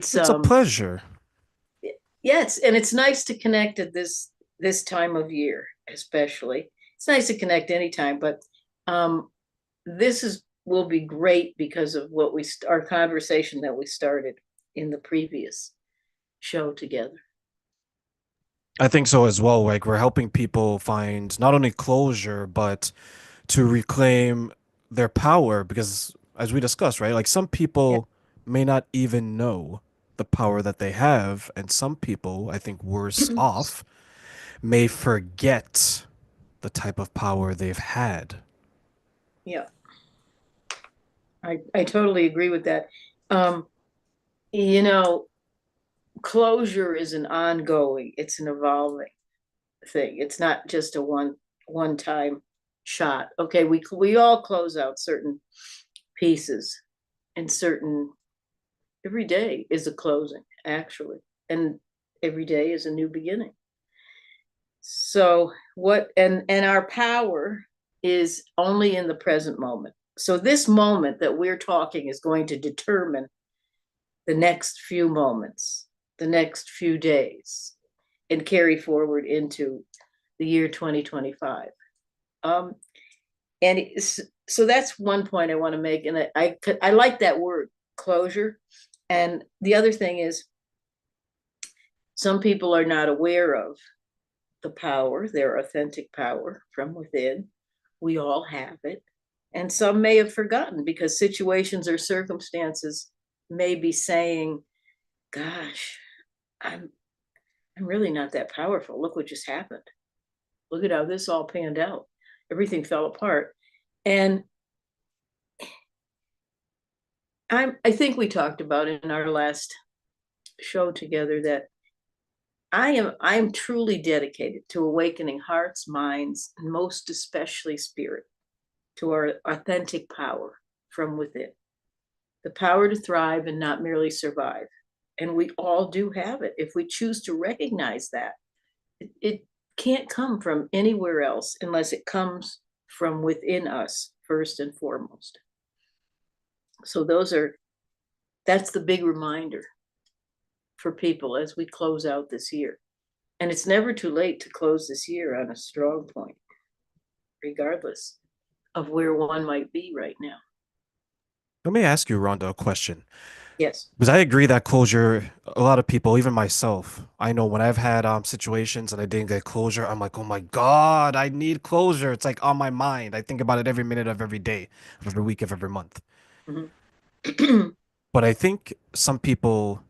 It's It's a pleasure. yeah, it's nice to connect at this time of year, especially. It's nice to connect anytime, but um this is will be great because of what our conversation that we started in the previous show together. I think so as well. Like we're helping people find not only closure, but to reclaim their power because as we discussed, right? Like some Yeah. people may not even know the power that they have, and some people, I think worse off, may forget the type of power they've had. Yeah, I totally agree with that. Um, you know, closure is an ongoing, it's an evolving thing. It's not just a one time shot. Okay, we all close out certain pieces and certain every day is a closing actually, and every day is a new beginning. So what and our power is only in the present moment. So this moment that we're talking is going to determine the next few moments, the next few days, and carry forward into the year 2025. Um, and so that's one point I want to make, and I like that word closure. And the other thing is, some people are not aware of the power, their authentic power from within. We all have it, and some may have forgotten because situations or circumstances may be saying, "Gosh, I'm I'm really not that powerful. Look what just happened. Look at how this all panned out. Everything fell apart." And I think we talked about it in our last show together that I am truly dedicated to awakening hearts, minds, and most especially spirit to our authentic power from within. The power to thrive and not merely survive. And we all do have it if we choose to recognize that. It can't come from anywhere else unless it comes from within us first and foremost. So that's the big reminder for people as we close out this year. And it's never too late to close this year on a strong point, regardless of where one might be right now. Let me ask you, Rhonda, a question. Yes. Because I agree that closure, a lot of people, even myself, I know when I've had situations and I didn't get closure, I'm like, oh my God, I need closure. It's like on my mind. I think about it every minute of every day, of every week, of every month. Mm-hmm. But I think some people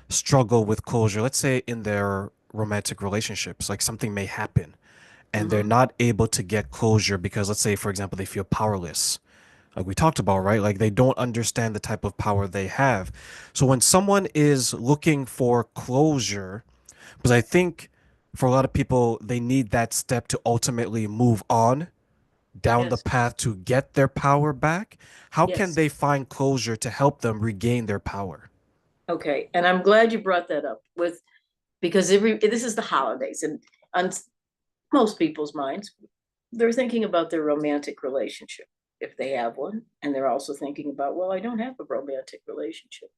struggle with closure, let's say in their romantic relationships, like something may happen and they're Mm-hmm. not able to get closure because, let's say, for example, they feel powerless. Like we talked about, right? Like they don't understand the type of power they have. So when someone is looking for closure, because I think for a lot of people, they need that step to ultimately move on down the Yes. path to get their power back. How can Yes. they find closure to help them regain their power? Okay. And I'm glad you brought that up with because this is the holidays, and on most people's minds, they're thinking about their romantic relationship if they have one, and they're also thinking about, well, I don't have a romantic relationship,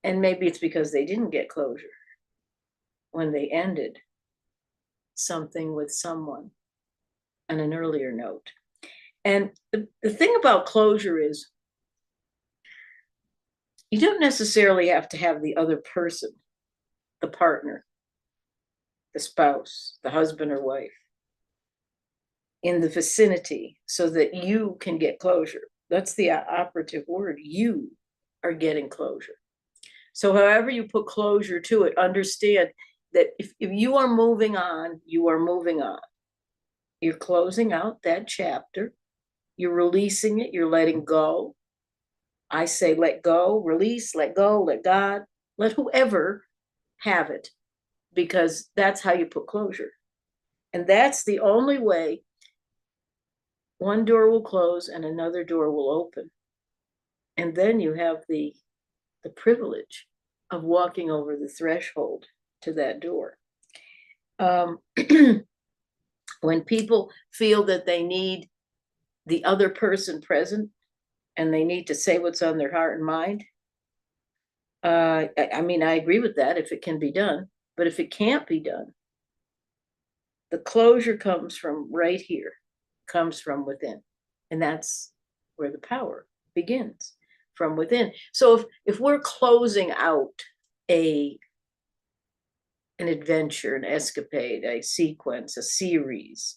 and maybe it's because they didn't get closure when they ended something with someone on an earlier note. And the thing about closure is you don't necessarily have to have the other person, the partner, the spouse, the husband or wife, in the vicinity so that you can get closure. That's the operative word. You are getting closure. So, however you put closure to it, understand that if you are moving on, you are moving on. You're closing out that chapter, you're releasing it, you're letting go. I say let go, release, let go, let God, let whoever have it, because that's how you put closure. And that's the only way one door will close and another door will open. And then you have the privilege of walking over the threshold to that door. Um, when people feel that they need the other person present and they need to say what's on their heart and mind, I mean, I agree with that if it can be done, but if it can't be done, the closure comes from right here, comes from within. And that's where the power begins, from within. So if we're closing out a an adventure, an escapade, a sequence, a series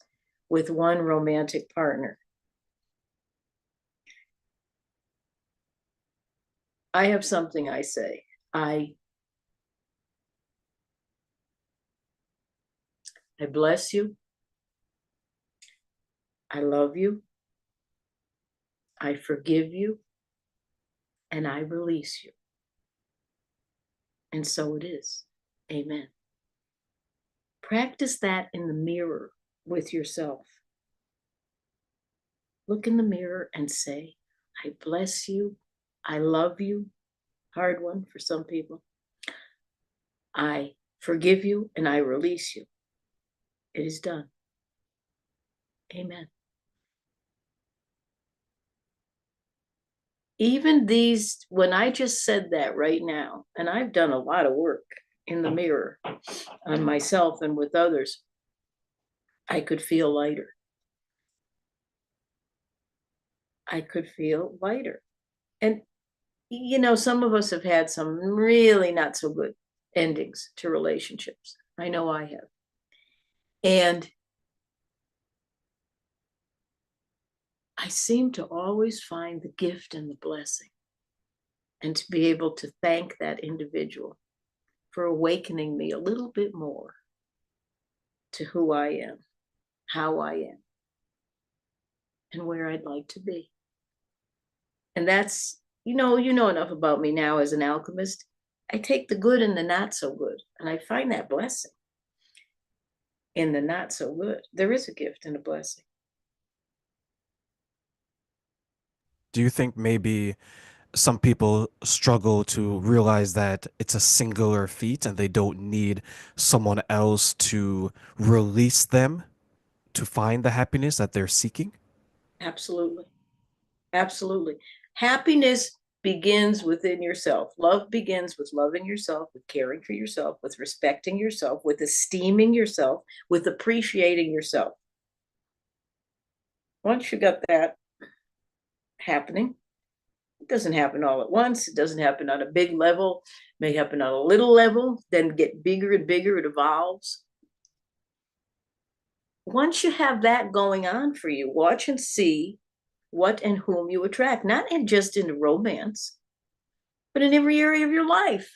with one romantic partner, I have something I say. I bless you. I love you. I forgive you. And I release you. And so it is. Amen. Practice that in the mirror with yourself. Look in the mirror and say, I bless you. I love you. Hard one for some people. I forgive you and I release you. It is done. Amen. Even these, when I just said that right now, and I've done a lot of work in the mirror on myself and with others, I could feel lighter. I could feel lighter. And, some of us have had some really not so good endings to relationships. I know I have. And I seem to always find the gift and the blessing, and to be able to thank that individual for awakening me a little bit more to who I am, how I am, and where I'd like to be. And that's, you know enough about me now as an alchemist. I take the good and the not so good, and I find that blessing in the not so good. There is a gift and a blessing. Do you think maybe some people struggle to realize that it's a singular feat and they don't need someone else to release them to find the happiness that they're seeking? Absolutely. Absolutely. Happiness begins within yourself. Love begins with loving yourself, with caring for yourself, with respecting yourself, with esteeming yourself, with appreciating yourself. Once you got that happening, it doesn't happen all at once. It doesn't happen on a big level. It may happen on a little level, then get bigger and bigger. It evolves. Once you have that going on for you, watch and see what and whom you attract, not in just in romance, but in every area of your life,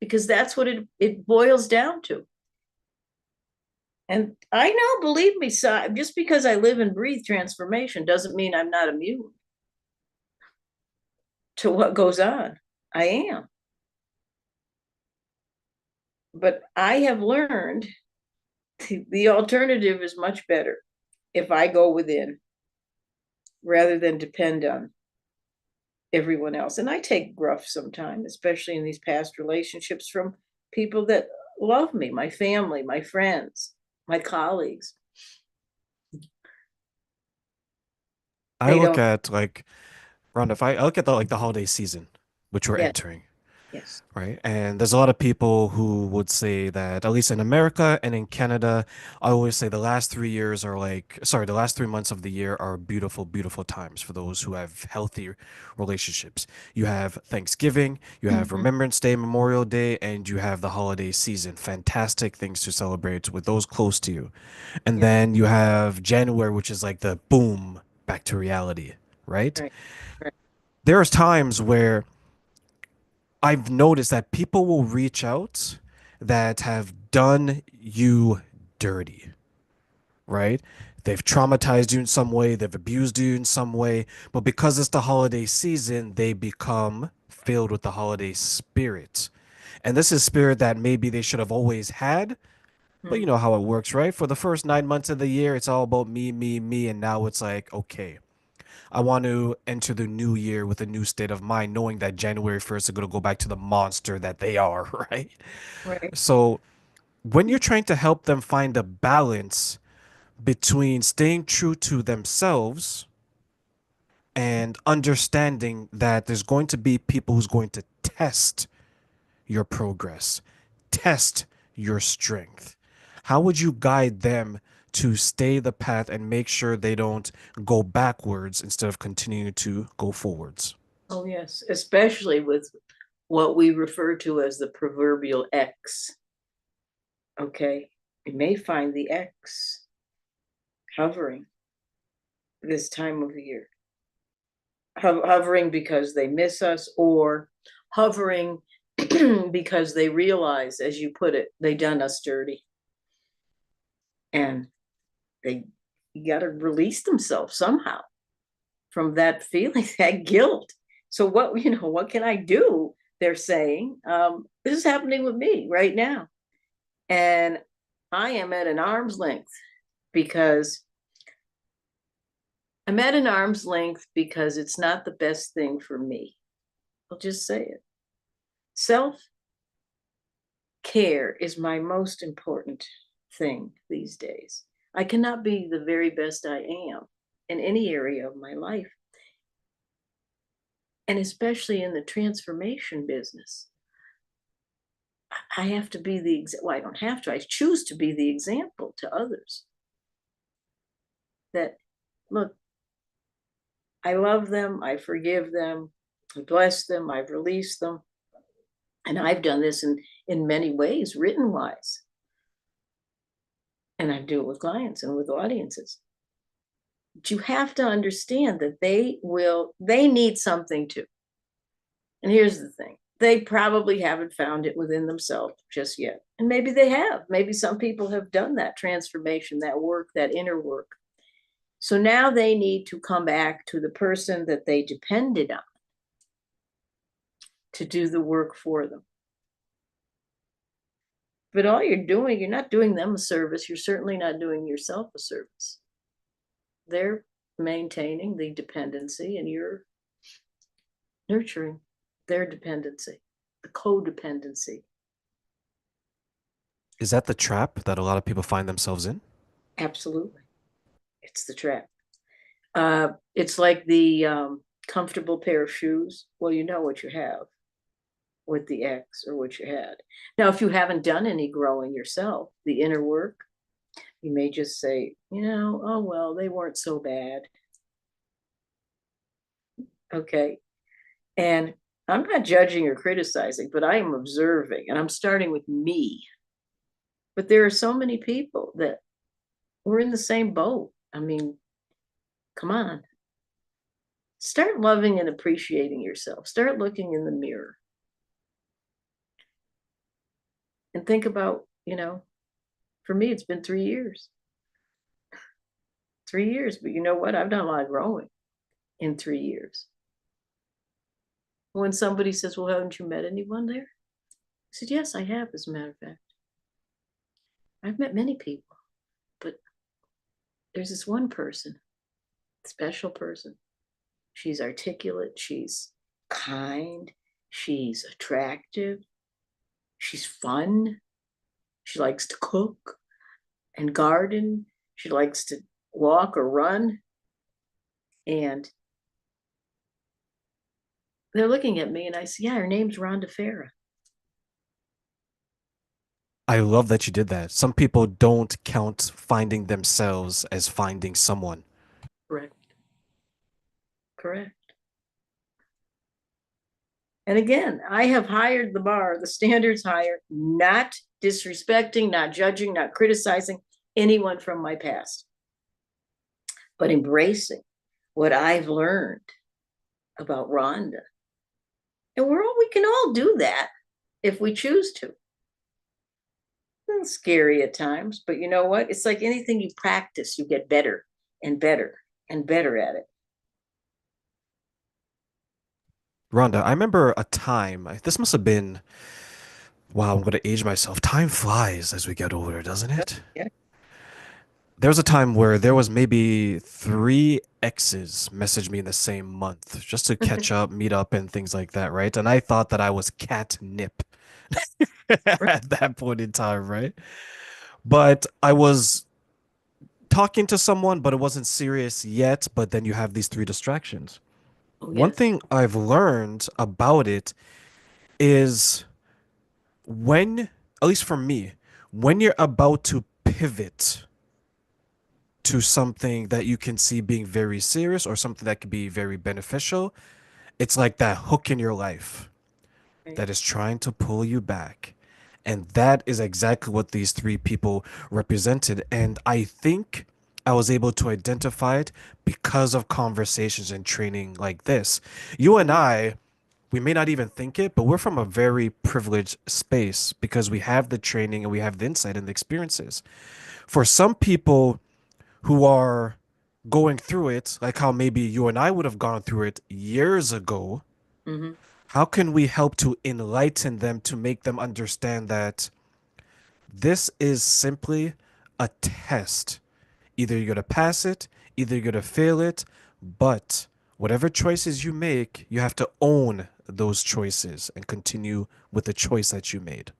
because that's what it boils down to. And I know, believe me, so just because I live and breathe transformation doesn't mean I'm not immune to what goes on. I am. But I have learned the alternative is much better if I go within rather than depend on everyone else. And I take gruff sometimes, especially in these past relationships from people that love me, my family, my friends, my colleagues. I They look don't. at like Rhonda, if I look at the holiday season, which we're Yes, entering, yes. right? And there's a lot of people who would say that, at least in America and in Canada, I always say the last 3 years are like, sorry, the last 3 months of the year are beautiful, beautiful times for those who have healthy relationships. You have Thanksgiving, you have Mm-hmm. Remembrance Day, Memorial Day, and you have the holiday season. Fantastic things to celebrate with those close to you. And Yeah, then you have January, which is like the boom, back to reality, right? right, right. There's times where I've noticed that people will reach out that have done you dirty, right? They've traumatized you in some way, they've abused you in some way, but because it's the holiday season, they become filled with the holiday spirit. And this is spirit that maybe they should have always had, but you Mm, know how it works, right? For the first 9 months of the year, it's all about me, me, me. And now it's like, okay, I want to enter the new year with a new state of mind, knowing that January 1st is going to go back to the monster that they are, right? right. So when you're trying to help them find a balance between staying true to themselves and understanding that there's going to be people who's going to test your progress, test your strength. How would you guide them to stay the path and make sure they don't go backwards instead of continuing to go forwards? Oh, yes, especially with what we refer to as the proverbial X. Okay. You may find the X hovering this time of year, hovering because they miss us, or hovering because they realize, as you put it, they done us dirty, and they got to release themselves somehow from that feeling, that guilt. So what can I do? They're saying, this is happening with me right now. And I am at an arm's length because it's not the best thing for me. I'll just say it. Self care is my most important thing these days. I cannot be the very best I am in any area of my life, and especially in the transformation business. I have to be well, I don't have to, I choose to be the example to others that, look, I love them, I forgive them, I bless them, I've released them. And I've done this in many ways, written wise. And I do it with clients and with audiences. But you have to understand that they need something too. And here's the thing, they probably haven't found it within themselves just yet. And maybe they have. Maybe some people have done that transformation, that work, that inner work. So now they need to come back to the person that they depended on to do the work for them. But all you're not doing them a service. You're certainly not doing yourself a service. They're maintaining the dependency, and you're nurturing their dependency, the codependency. Is that the trap that a lot of people find themselves in? Absolutely. It's the trap. It's like the comfortable pair of shoes. Well, you know what you have with the X, or what you had. Now, if you haven't done any growing yourself, the inner work, you may just say, oh, well, they weren't so bad. Okay. And I'm not judging or criticizing, but I am observing, and I'm starting with me. But there are so many people that we're in the same boat. I mean, come on. Start loving and appreciating yourself. Start looking in the mirror and think about, for me, it's been 3 years. 3 years. But you know what? I've done a lot of growing in 3 years. When somebody says, well, haven't you met anyone there? I said, yes, I have, as a matter of fact. I've met many people, but there's this one person, special person. She's articulate, she's kind, she's attractive, she's fun, she likes to cook and garden, she likes to walk or run. And they're looking at me, and I say, yeah, her name's Rhonda Farrah. I love that you did that. Some people don't count finding themselves as finding someone. Correct. Correct. And again, I have hired the bar, the standards higher, not disrespecting, not judging, not criticizing anyone from my past, but embracing what I've learned about Rhonda. And we can all do that if we choose to. A little scary at times, but you know what? It's like anything you practice, you get better and better and better at it. Rhonda, I remember a time, this must have been, wow, I'm going to age myself. Time flies as we get older, doesn't it? Yeah. There was a time where there was maybe three exes message me in the same month just to catch up, meet up, and things like that, right? And I thought that I was catnip at that point in time, right? But I was talking to someone, but it wasn't serious yet. But then you have these three distractions. Oh, One yes. thing I've learned about it is when, at least for me, when you're about to pivot to something that you can see being very serious or something that could be very beneficial, it's like that hook in your life Right. that is trying to pull you back. And that is exactly what these three people represented. And I think I was able to identify it because of conversations and training like this. You and Mhm. I, we may not even think it, but we're from a very privileged space because we have the training and we have the insight and the experiences. For some people who are going through it, like how maybe you and I would have gone through it years ago, Mhm. how can we help to enlighten them to make them understand that this is simply a test? Either you're going to pass it, either you're going to fail it, but whatever choices you make, you have to own those choices and continue with the choice that you made.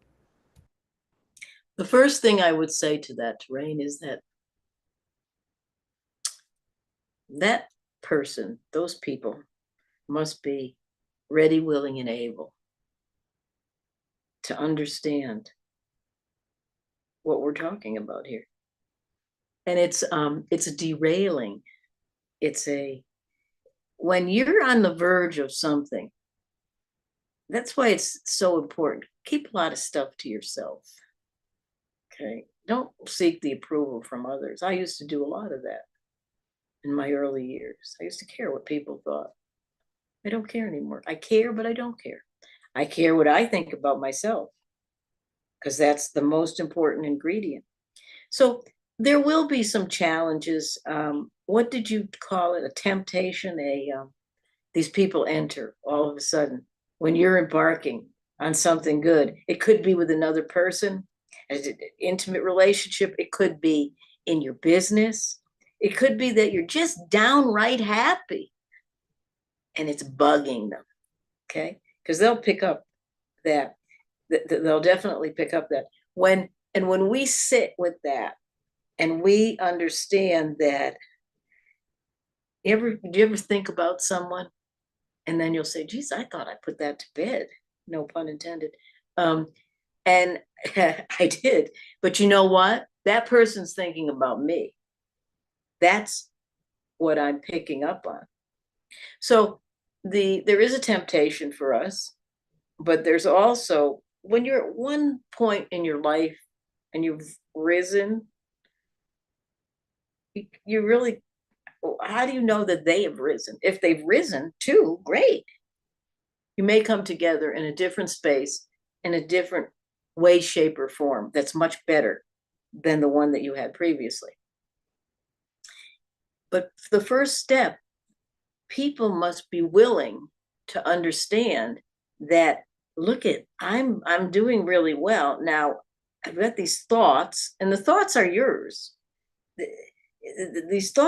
The first thing I would say to that, Rain, is that that person, those people, must be ready, willing, and able to understand what we're talking about here. And it's a derailing. It's a when you're on the verge of something, that's why it's so important. Keep a lot of stuff to yourself. Okay. Don't seek the approval from others. I used to do a lot of that in my early years. I used to care what people thought. I don't care anymore. I care, but I don't care. I care what I think about myself because that's the most important ingredient. So there will be some challenges. What did you call it? A temptation? These people enter all of a sudden when you're embarking on something good. It could be with another person, an intimate relationship. It could be in your business. It could be that you're just downright happy and it's bugging them. Okay, because they'll pick up that. They'll definitely pick up that when we sit with that and we understand that. Do you ever think about someone and then you'll say, geez, I thought I put that to bed. No pun intended. Um, and I did. But you know what? That person's thinking about me. That's what I'm picking up on. So there is a temptation for us, but there's also when you're at one point in your life and you've risen, you really how do you know that they have risen? If they've risen too, great. You may come together in a different space, in a different way, shape, or form that's much better than the one that you had previously. But the first step, people must be willing to understand that look at I'm doing really well. Now I've got these thoughts, and the thoughts are yours. These thoughts